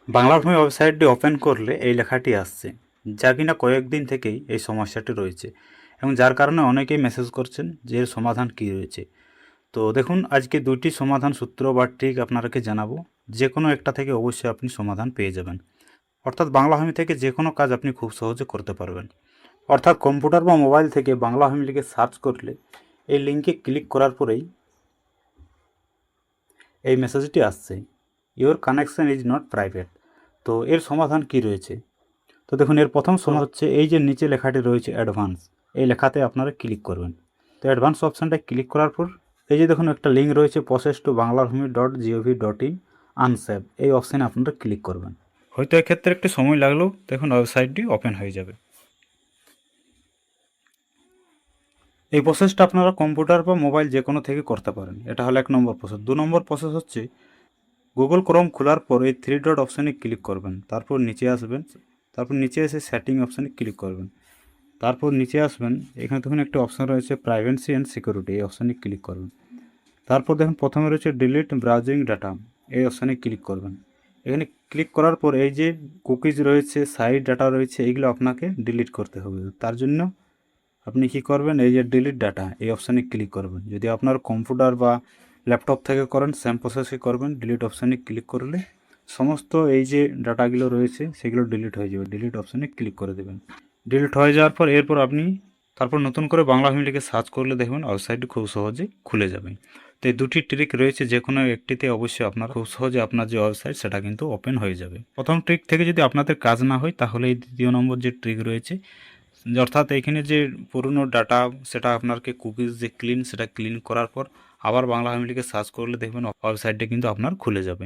বাংলা ভূমি ওয়েবসাইটটি ওপেন করলে এই লেখাটি আসছে, যা কিনা কয়েকদিন থেকেই এই সমস্যাটি রয়েছে এবং যার কারণে অনেকেই মেসেজ করছেন যে এর সমাধান কী রয়েছে। তো দেখুন, আজকে দুটি সমাধান সূত্র বা ট্রিক আপনাদেরকে জানাবো, যে কোনো একটা থেকে অবশ্যই আপনি সমাধান পেয়ে যাবেন। অর্থাৎ বাংলা ভূমি থেকে যে কোনো কাজ আপনি খুব সহজে করতে পারবেন। অর্থাৎ কম্পিউটার বা মোবাইল থেকে বাংলা ভূমি লিখে সার্চ করলে এই লিঙ্কে ক্লিক করার পরেই এই মেসেজটি আসছে, your connection is not private. তো এর সমাধান কি রয়েছে? তো দেখুন, এর প্রথম সমাধান হচ্ছে এই যে নিচে লেখাটি রয়েছে অ্যাডভান্স, এই লেখাতে আপনারা ক্লিক করবেন। তো অ্যাডভান্স অপশানটায় ক্লিক করার পর এই যে দেখুন একটা লিঙ্ক রয়েছে প্রসেস টু banglarhumi.gov.in আনসেভ, এই অপশানে আপনারা ক্লিক করবেন। হয়তো এক্ষেত্রে একটু সময় লাগলেও দেখুন ওয়েবসাইটটি ওপেন হয়ে যাবে। এই প্রসেসটা আপনারা কম্পিউটার বা মোবাইল যে কোনো থেকে করতে পারেন। এটা হলো 1 নম্বর প্রসেস। 2 নম্বর প্রসেস হচ্ছে গুগল ক্রোম খোলার পর এই 3 ডট অপশানে ক্লিক করবেন, তারপর নিচে আসবেন, তারপর নিচে এসে সেটিং অপশানে ক্লিক করবেন, তারপর নিচে আসবেন, এখানে দেখুন একটা অপশান রয়েছে প্রাইভেসি অ্যান্ড সিকিউরিটি, এই অপশানে ক্লিক করবেন। তারপর দেখুন প্রথমে রয়েছে ডিলিট ব্রাউজিং ডাটা, এই অপশানে ক্লিক করবেন। এখানে ক্লিক করার পর এই যে কুকিজ রয়েছে, সাইড ডাটা রয়েছে, এইগুলো আপনাকে ডিলিট করতে হবে। তার জন্য আপনি কি করবেন, এই যে ডিলিট ডাটা এই অপশানে ক্লিক করবেন। যদি আপনার কম্পিউটার বা ল্যাপটপ থেকে করেন সেম প্রসেসই করবেন। ডিলিট অপশানে ক্লিক করলে সমস্ত এই যে ডাটাগুলো রয়েছে সেগুলো ডিলিট হয়ে যাবে। ডিলিট অপশানে ক্লিক করে দেবেন। ডিলিট হয়ে যাওয়ার পর এরপর আপনি তারপর নতুন করে বাংলা ভূমি লিখে সার্চ করলে দেখবেন ওয়েবসাইটটি খুব সহজে খুলে যাবে। তো এই দুটি ট্রিক রয়েছে, যে কোনো একটিতে অবশ্যই আপনার খুব সহজে আপনার যে ওয়েবসাইট সেটা কিন্তু ওপেন হয়ে যাবে। প্রথম ট্রিক থেকে যদি আপনাদের কাজ না হয় তাহলে এই দ্বিতীয় নম্বর যে ট্রিক রয়েছে, অর্থাৎ এখানে যে পুরনো ডাটা সেটা আপনাকে কুকিজ যে ক্লিন সেটা ক্লিন করার পর আবার বাংলা ভূমি লিখে সার্চ করলে দেখবেন ওয়েবসাইটটা কিন্তু আপনার খুলে যাবে।